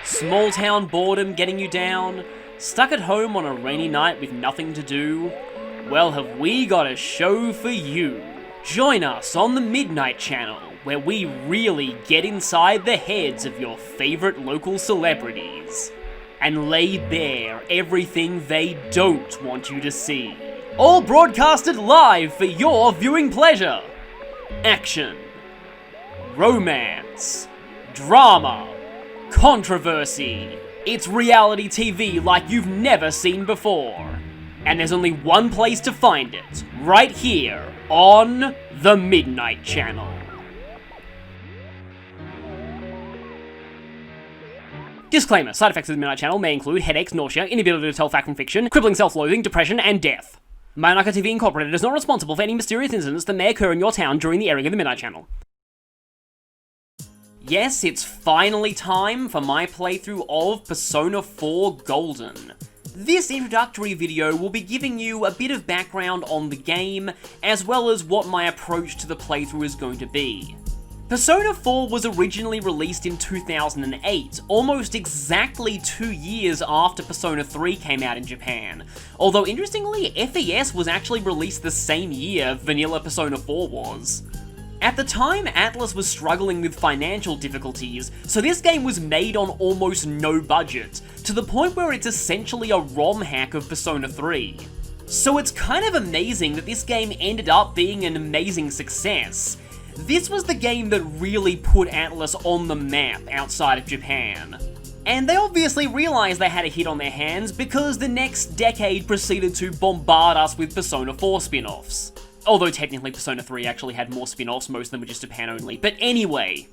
Small town boredom getting you down? Stuck at home on a rainy night with nothing to do? Well, have we got a show for you. Join us on the Midnight Channel, where we really get inside the heads of your favourite local celebrities and lay bare everything they don't want you to see. All broadcasted live for your viewing pleasure. Action, romance, drama, controversy. It's reality TV like you've never seen before. And there's only one place to find it, right here on the Midnight Channel. Disclaimer, side effects of the Midnight Channel may include headaches, nausea, inability to tell fact from fiction, crippling self-loathing, depression, and death. Manaka TV Incorporated is not responsible for any mysterious incidents that may occur in your town during the airing of the Midnight Channel. Yes, it's finally time for my playthrough of Persona 4 Golden. This introductory video will be giving you a bit of background on the game, as well as what my approach to the playthrough is going to be. Persona 4 was originally released in 2008, almost exactly 2 years after Persona 3 came out in Japan. Although interestingly, FES was actually released the same year vanilla Persona 4 was. At the time, Atlus was struggling with financial difficulties, so this game was made on almost no budget, to the point where it's essentially a ROM hack of Persona 3. So it's kind of amazing that this game ended up being an amazing success. This was the game that really put Atlus on the map outside of Japan. And they obviously realized they had a hit on their hands because the next decade proceeded to bombard us with Persona 4 spin-offs. Although technically Persona 3 actually had more spin-offs, most of them were just Japan only. But anyway,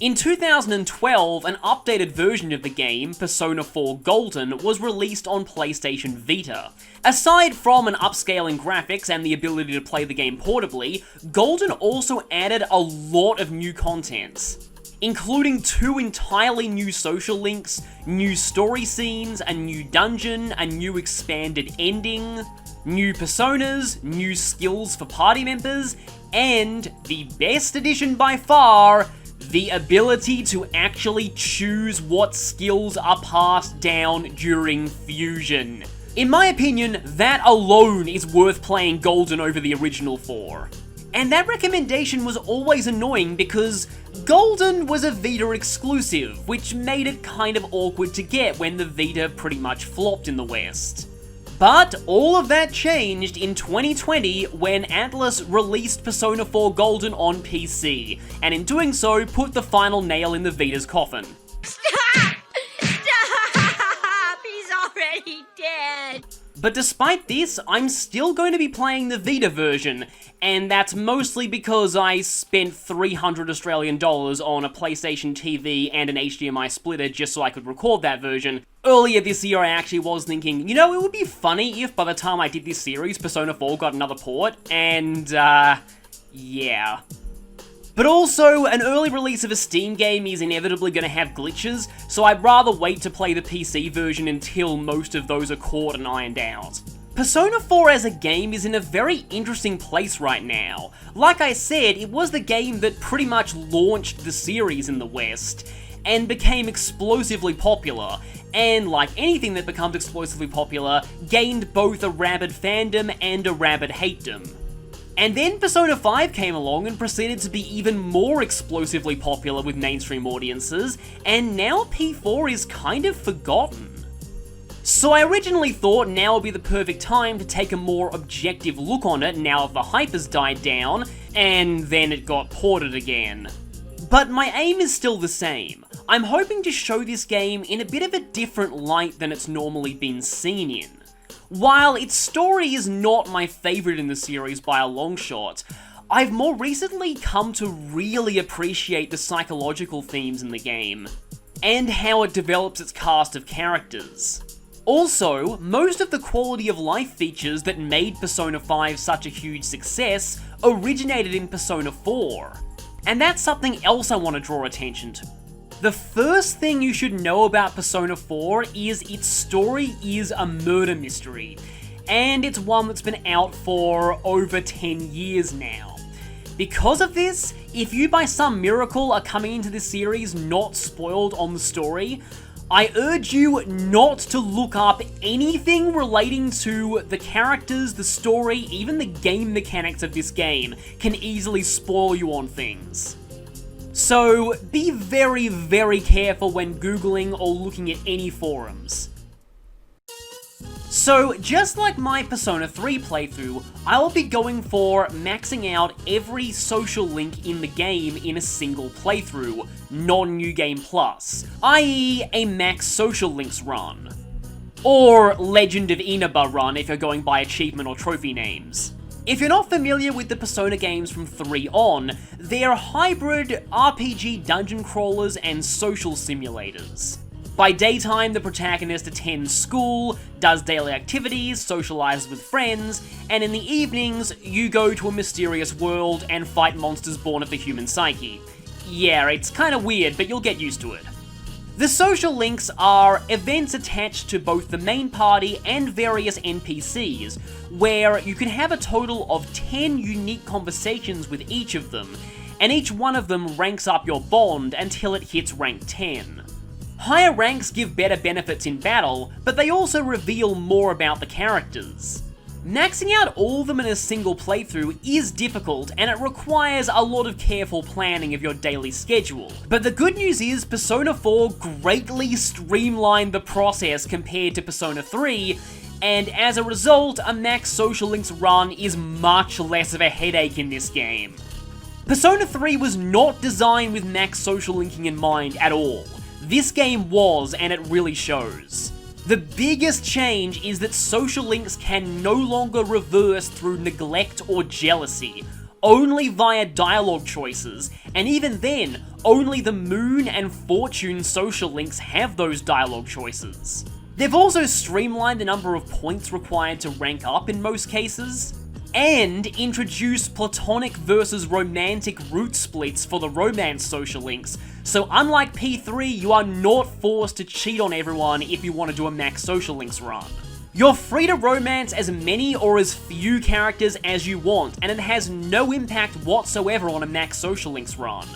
in 2012, an updated version of the game, Persona 4 Golden, was released on PlayStation Vita. Aside from an upscale in graphics and the ability to play the game portably, Golden also added a lot of new content, including 2 entirely new social links, new story scenes, a new dungeon, a new expanded ending, new personas, new skills for party members, and the best addition by far, the ability to actually choose what skills are passed down during fusion. In my opinion, that alone is worth playing Golden over the original 4. And that recommendation was always annoying because Golden was a Vita exclusive, which made it kind of awkward to get when the Vita pretty much flopped in the West. But all of that changed in 2020 when Atlus released Persona 4 Golden on PC, and in doing so, put the final nail in the Vita's coffin. Stop! Stop! He's already dead! But despite this, I'm still going to be playing the Vita version, and that's mostly because I spent 300 Australian dollars on a PlayStation TV and an HDMI splitter just so I could record that version. Earlier this year I actually was thinking, you know, it would be funny if by the time I did this series, Persona 4 got another port, and yeah. But also, an early release of a Steam game is inevitably going to have glitches, so I'd rather wait to play the PC version until most of those are caught and ironed out. Persona 4 as a game is in a very interesting place right now. Like I said, it was the game that pretty much launched the series in the West, and became explosively popular, and like anything that becomes explosively popular, gained both a rabid fandom and a rabid hatedom. And then Persona 5 came along and proceeded to be even more explosively popular with mainstream audiences, and now P4 is kind of forgotten. So I originally thought now would be the perfect time to take a more objective look on it now that the hype has died down, and then it got ported again. But my aim is still the same. I'm hoping to show this game in a bit of a different light than it's normally been seen in. While its story is not my favourite in the series by a long shot, I've more recently come to really appreciate the psychological themes in the game, and how it develops its cast of characters. Also, most of the quality of life features that made Persona 5 such a huge success originated in Persona 4. And that's something else I want to draw attention to. The first thing you should know about Persona 4 is its story is a murder mystery, and it's one that's been out for over 10 years now. Because of this, if you by some miracle are coming into this series not spoiled on the story, I urge you not to look up anything relating to the characters, the story, even the game mechanics of this game can easily spoil you on things. So be very, very careful when Googling or looking at any forums. So, just like my Persona 3 playthrough, I will be going for maxing out every social link in the game in a single playthrough, non-New Game Plus, i.e. a max social links run. Or Legend of Inaba run if you're going by achievement or trophy names. If you're not familiar with the Persona games from 3 on, they're hybrid RPG dungeon crawlers and social simulators. By daytime, the protagonist attends school, does daily activities, socializes with friends, and in the evenings, you go to a mysterious world and fight monsters born of the human psyche. Yeah, it's kinda weird, but you'll get used to it. The social links are events attached to both the main party and various NPCs, where you can have a total of 10 unique conversations with each of them, and each one of them ranks up your bond until it hits rank 10. Higher ranks give better benefits in battle, but they also reveal more about the characters. Maxing out all of them in a single playthrough is difficult, and it requires a lot of careful planning of your daily schedule. But the good news is Persona 4 greatly streamlined the process compared to Persona 3, and as a result, a max social links run is much less of a headache in this game. Persona 3 was not designed with max social linking in mind at all. This game was, and it really shows. The biggest change is that social links can no longer reverse through neglect or jealousy, only via dialogue choices, and even then, only the Moon and Fortune social links have those dialogue choices. They've also streamlined the number of points required to rank up in most cases, and introduced platonic versus romantic route splits for the romance social links, so unlike P3, you are not forced to cheat on everyone if you want to do a max social links run. You're free to romance as many or as few characters as you want, and it has no impact whatsoever on a max social links run.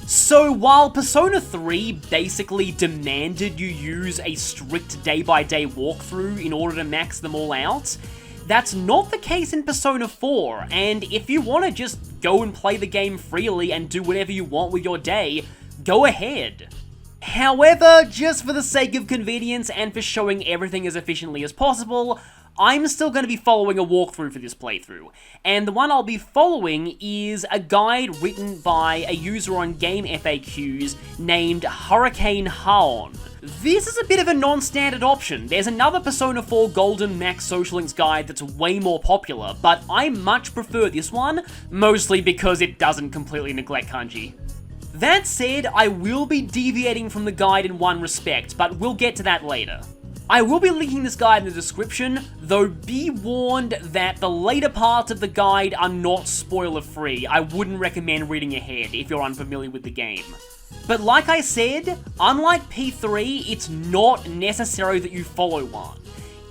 So while Persona 3 basically demanded you use a strict day-by-day walkthrough in order to max them all out, that's not the case in Persona 4, and if you want to just go and play the game freely and do whatever you want with your day, go ahead. However, just for the sake of convenience and for showing everything as efficiently as possible, I'm still going to be following a walkthrough for this playthrough, and the one I'll be following is a guide written by a user on Game FAQs named Hurricane Haon. This is a bit of a non-standard option. There's another Persona 4 Golden Max Social Links guide that's way more popular, but I much prefer this one, mostly because it doesn't completely neglect kanji. That said, I will be deviating from the guide in one respect, but we'll get to that later. I will be linking this guide in the description, though be warned that the later parts of the guide are not spoiler-free. I wouldn't recommend reading ahead if you're unfamiliar with the game. But like I said, unlike P3, it's not necessary that you follow one.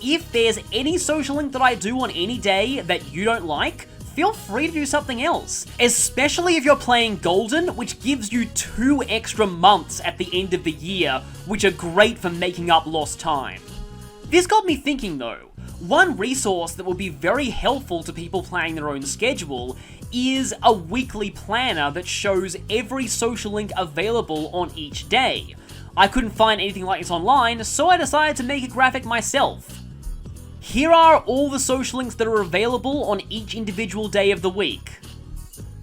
If there's any social link that I do on any day that you don't like, feel free to do something else. Especially if you're playing Golden, which gives you 2 extra months at the end of the year, which are great for making up lost time. This got me thinking though, one resource that would be very helpful to people planning their own schedule is a weekly planner that shows every social link available on each day. I couldn't find anything like this online, so I decided to make a graphic myself. Here are all the social links that are available on each individual day of the week.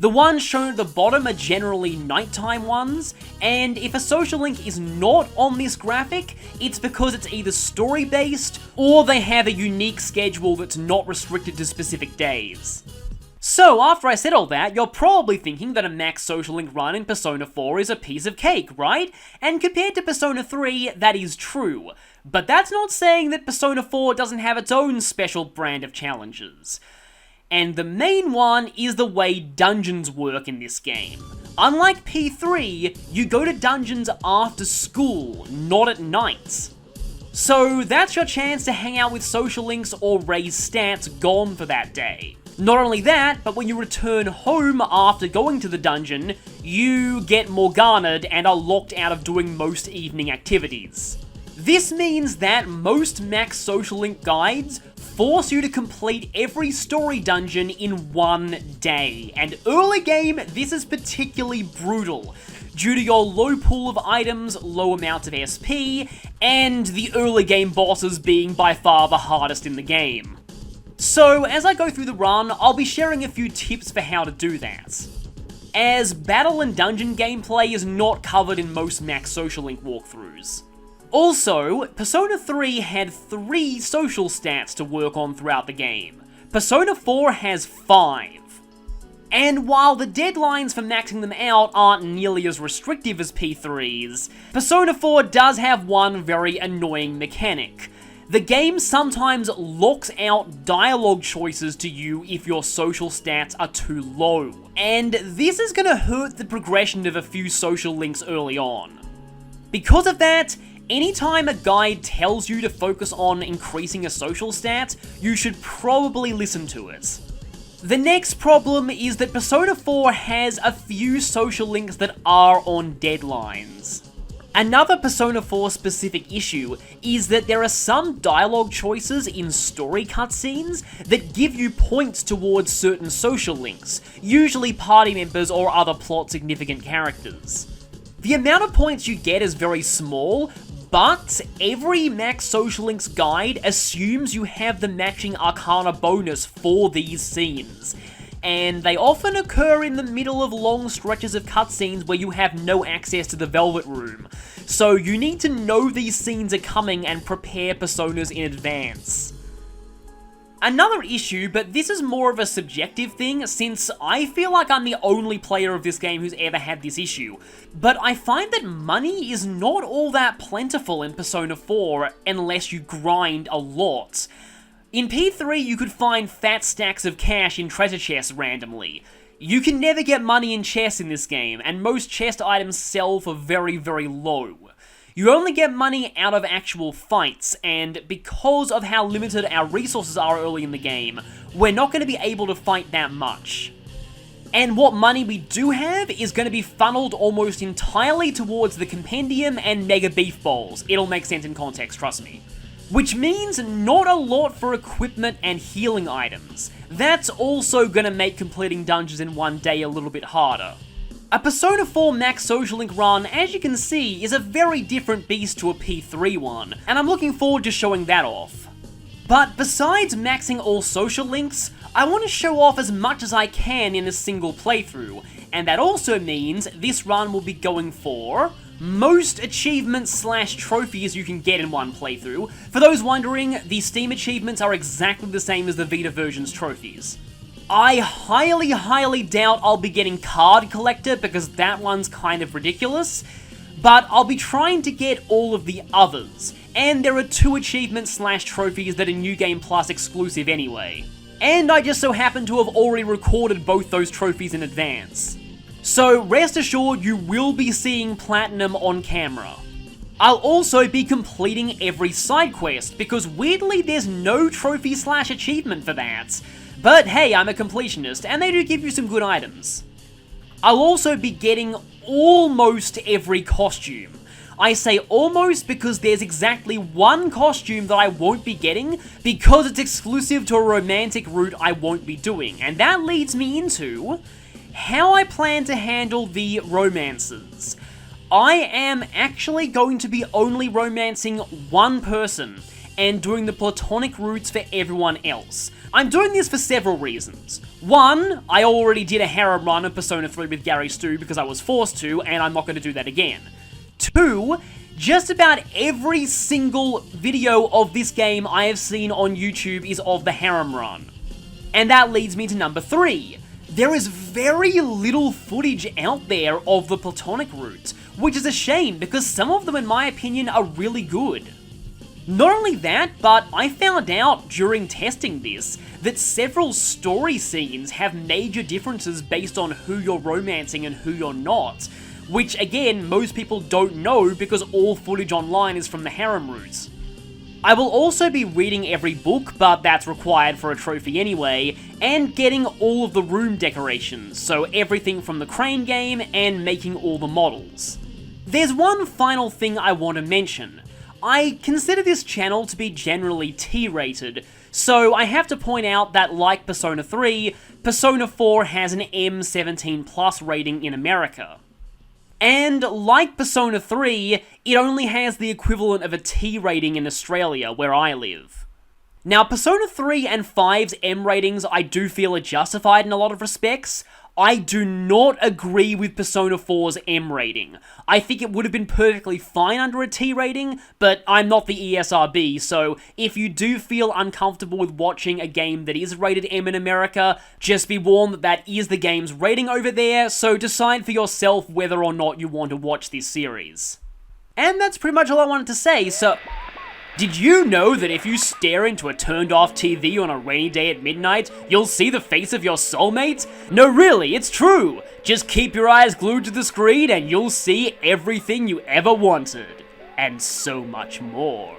The ones shown at the bottom are generally nighttime ones, and if a social link is not on this graphic, it's because it's either story-based, or they have a unique schedule that's not restricted to specific days. So, after I said all that, you're probably thinking that a max social link run in Persona 4 is a piece of cake, right? And compared to Persona 3, that is true. But that's not saying that Persona 4 doesn't have its own special brand of challenges. And the main one is the way dungeons work in this game. Unlike P3, you go to dungeons after school, not at night. So that's your chance to hang out with social links or raise stats gone for that day. Not only that, but when you return home after going to the dungeon, you get Morgana'd and are locked out of doing most evening activities. This means that most max social link guides force you to complete every story dungeon in one day, and early game, this is particularly brutal, due to your low pool of items, low amounts of SP, and the early game bosses being by far the hardest in the game. So, as I go through the run, I'll be sharing a few tips for how to do that, as battle and dungeon gameplay is not covered in most max social link walkthroughs. Also, Persona 3 had 3 social stats to work on throughout the game. Persona 4 has 5. And while the deadlines for maxing them out aren't nearly as restrictive as P3's, Persona 4 does have one very annoying mechanic. The game sometimes locks out dialogue choices to you if your social stats are too low, and this is gonna hurt the progression of a few social links early on. Because of that, anytime a guide tells you to focus on increasing a social stat, you should probably listen to it. The next problem is that Persona 4 has a few social links that are on deadlines. Another Persona 4 specific issue is that there are some dialogue choices in story cutscenes that give you points towards certain social links, usually party members or other plot significant characters. The amount of points you get is very small, but every max social links guide assumes you have the matching Arcana bonus for these scenes, and they often occur in the middle of long stretches of cutscenes where you have no access to the Velvet Room, so you need to know these scenes are coming and prepare personas in advance. Another issue, but this is more of a subjective thing, since I feel like I'm the only player of this game who's ever had this issue, but I find that money is not all that plentiful in Persona 4 unless you grind a lot. In P3, you could find fat stacks of cash in treasure chests randomly. You can never get money in chests in this game, and most chest items sell for very, very low. You only get money out of actual fights, and because of how limited our resources are early in the game, we're not going to be able to fight that much. And what money we do have is going to be funneled almost entirely towards the Compendium and Mega Beef Bowls. It'll make sense in context, trust me. Which means not a lot for equipment and healing items. That's also going to make completing dungeons in one day a little bit harder. A Persona 4 max social link run, as you can see, is a very different beast to a P3 one, and I'm looking forward to showing that off. But besides maxing all social links, I want to show off as much as I can in a single playthrough, and that also means this run will be going for most achievements / trophies you can get in one playthrough. For those wondering, the Steam achievements are exactly the same as the Vita version's trophies. I highly doubt I'll be getting Card Collector because that one's kind of ridiculous, but I'll be trying to get all of the others, and there are 2 achievements / trophies that are New Game Plus exclusive anyway. And I just so happen to have already recorded both those trophies in advance. So rest assured you will be seeing Platinum on camera. I'll also be completing every side quest, because weirdly there's no trophy / achievement for that. But hey, I'm a completionist, and they do give you some good items. I'll also be getting almost every costume. I say almost because there's exactly one costume that I won't be getting because it's exclusive to a romantic route I won't be doing, and that leads me into how I plan to handle the romances. I am actually going to be only romancing one person and doing the platonic routes for everyone else. I'm doing this for several reasons. One, I already did a harem run of Persona 3 with Gary Stu because I was forced to, and I'm not going to do that again. Two, just about every single video of this game I have seen on YouTube is of the harem run. And that leads me to number 3. There is very little footage out there of the platonic route, which is a shame because some of them in my opinion are really good. Not only that, but I found out during testing this that several story scenes have major differences based on who you're romancing and who you're not, which again, most people don't know because all footage online is from the harem route. I will also be reading every book, but that's required for a trophy anyway, and getting all of the room decorations, so everything from the crane game and making all the models. There's one final thing I want to mention. I consider this channel to be generally T-rated, so I have to point out that like Persona 3, Persona 4 has an M17+ rating in America. And like Persona 3, it only has the equivalent of a T rating in Australia, where I live. Now, Persona 3 and 5's M ratings I do feel are justified in a lot of respects. I do not agree with Persona 4's M rating. I think it would have been perfectly fine under a T rating, but I'm not the ESRB, so if you do feel uncomfortable with watching a game that is rated M in America, just be warned that that is the game's rating over there, so decide for yourself whether or not you want to watch this series. And that's pretty much all I wanted to say, so... Did you know that if you stare into a turned-off TV on a rainy day at midnight, you'll see the face of your soulmate? No, really, it's true! Just keep your eyes glued to the screen and you'll see everything you ever wanted. And so much more.